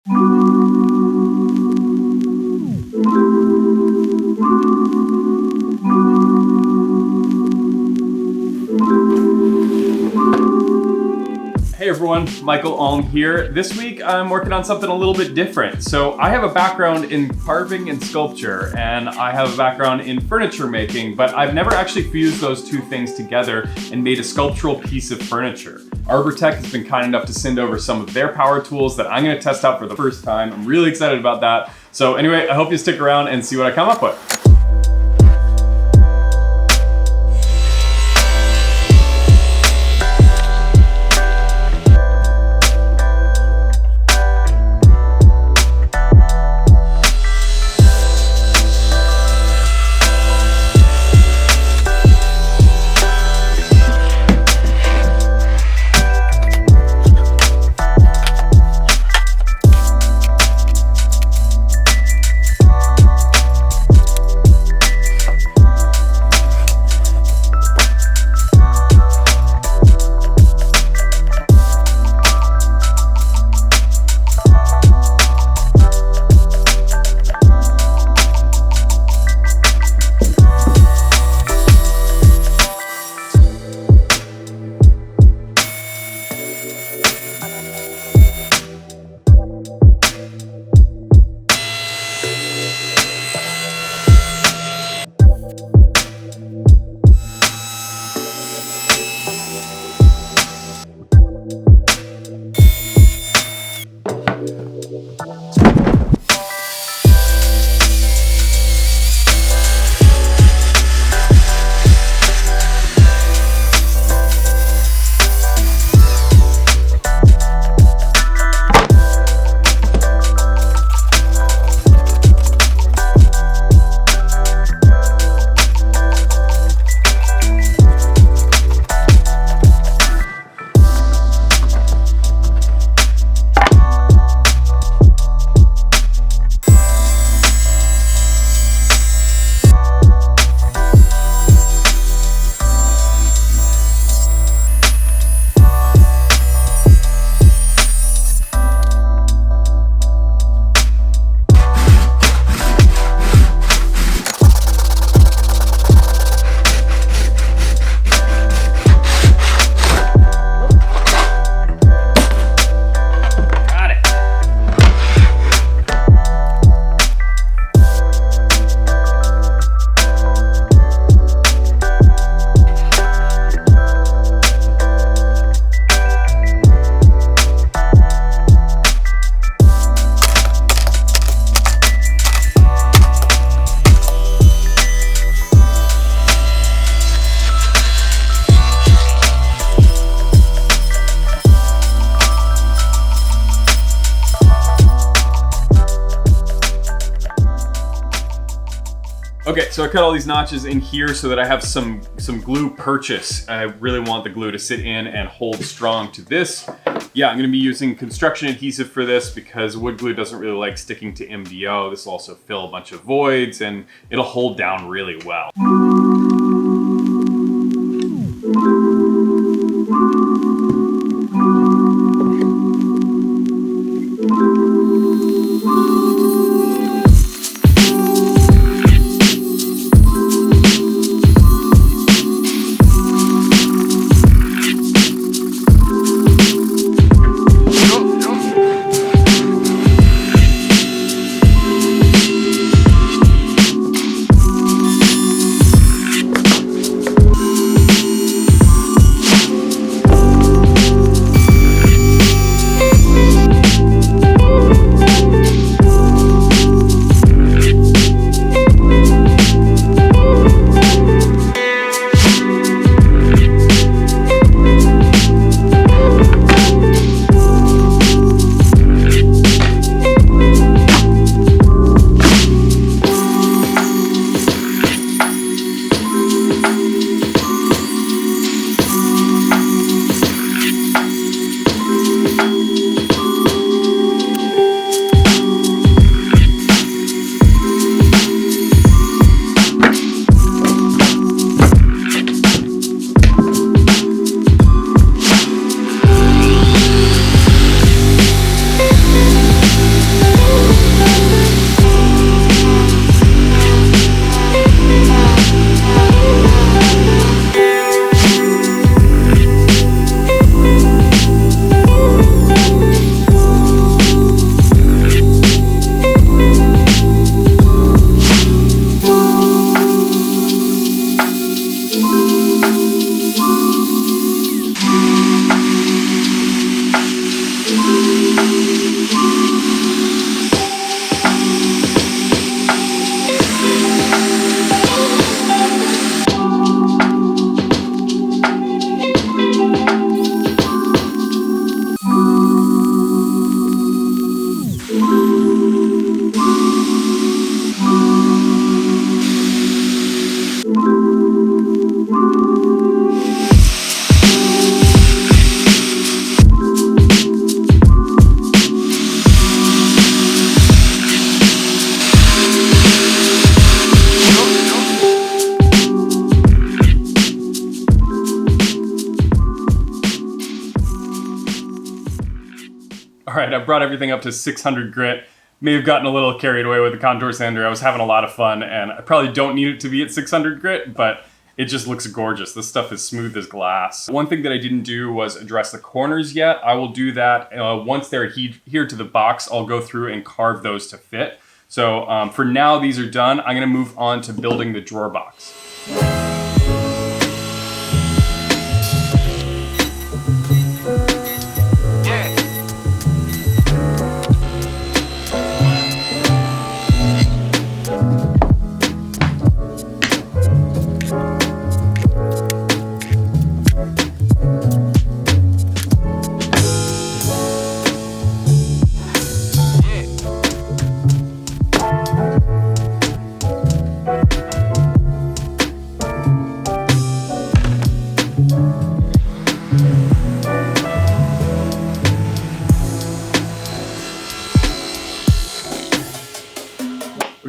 Hey everyone, Michael Alm here. This week I'm working on something a little bit different. So I have a background in carving and sculpture, and I have a background in furniture making, but I've never actually fused those two things together and made a sculptural piece of furniture. ArborTech has been kind enough to send over some of their power tools that I'm gonna test out for the first time. I'm really excited about that. So anyway, I hope you stick around and see what I come up with. Okay, so I cut all these notches in here so that I have some glue purchase. I really want the glue to sit in and hold strong to this. Yeah, I'm gonna be using construction adhesive for this because wood glue doesn't really like sticking to MDO. This will also fill a bunch of voids and it'll hold down really well. right, I brought everything up to 600 grit. May have gotten a little carried away with the contour sander. I was having a lot of fun, and I probably don't need it to be at 600 grit, but it just looks gorgeous. This stuff is smooth as glass. One thing that I didn't do was address the corners yet. I will do that once they're adhered to the box. I'll go through and carve those to fit. So for now, these are done. I'm gonna move on to building the drawer box.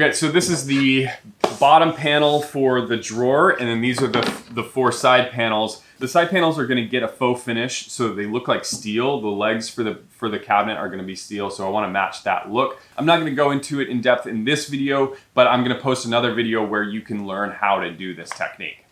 Okay, so this is the bottom panel for the drawer, and then these are the 4 side panels. The side panels are gonna get a faux finish so they look like steel. The legs for the cabinet are gonna be steel, so I wanna match that look. I'm not gonna go into it in depth in this video, but I'm gonna post another video where you can learn how to do this technique.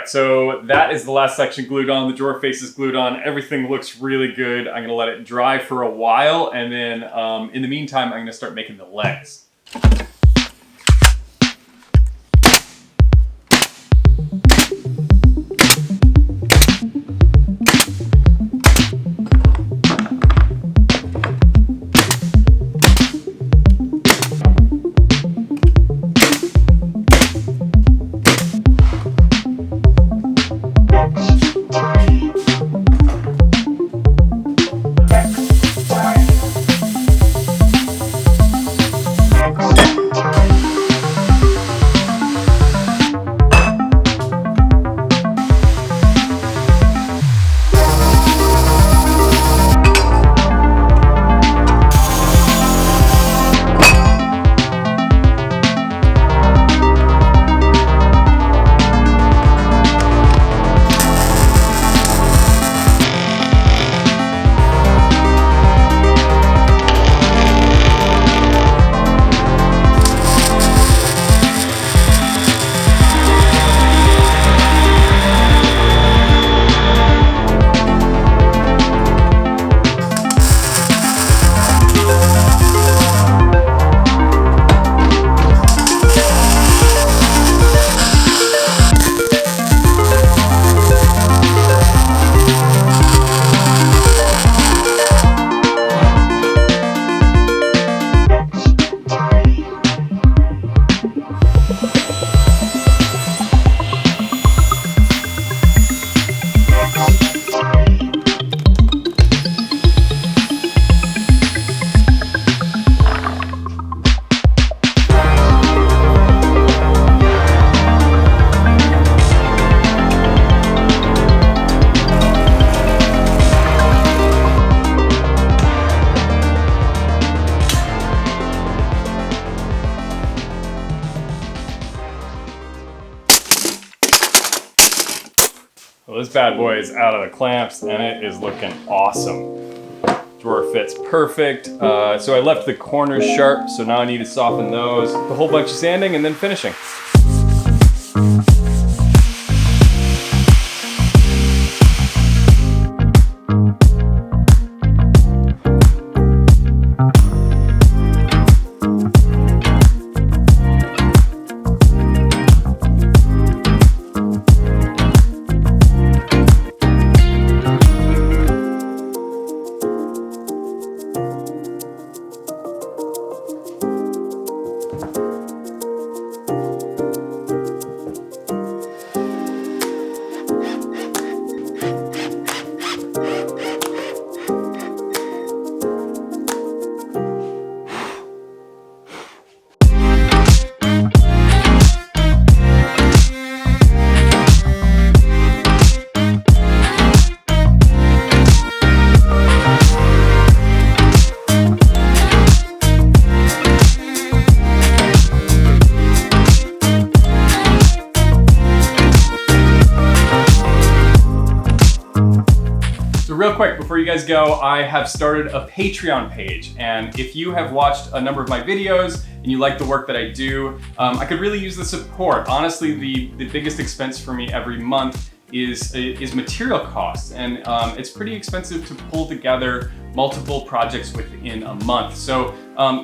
So that is the last section glued on. The drawer face is glued on. Everything looks really good. I'm gonna let it dry for a while, and then in the meantime, I'm gonna start making the legs. bad boys out of the clamps, and it is looking awesome. Drawer fits perfect. So I left the corners sharp, so now I need to soften those. A whole bunch of sanding and then finishing. Real quick, before you guys go, I have started a Patreon page, and if you have watched a number of my videos and you like the work that I do, I could really use the support. Honestly, the biggest expense for me every month is material costs, and it's pretty expensive to pull together multiple projects within a month. So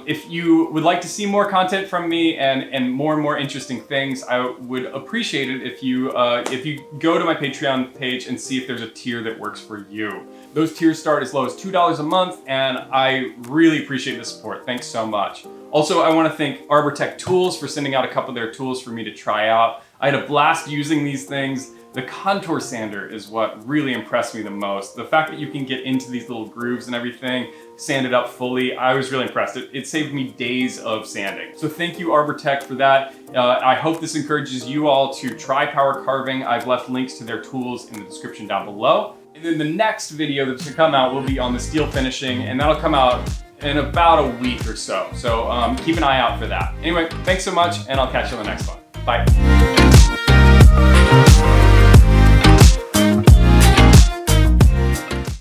if you would like to see more content from me and more interesting things, I would appreciate it if you go to my Patreon page and see if there's a tier that works for you. Those tiers start as low as $2 a month, and I really appreciate the support. Thanks so much. Also, I want to thank ArborTech Tools for sending out a couple of their tools for me to try out. I had a blast using these things. The contour sander is what really impressed me the most. The fact that you can get into these little grooves and everything, sand it up fully, I was really impressed. It saved me days of sanding. So thank you, ArborTech, for that. I hope this encourages you all to try power carving. I've left links to their tools in the description down below. And then the next video that's gonna come out will be on the steel finishing, and that'll come out in about a week or so. So keep an eye out for that. Anyway, thanks so much, and I'll catch you on the next one. Bye.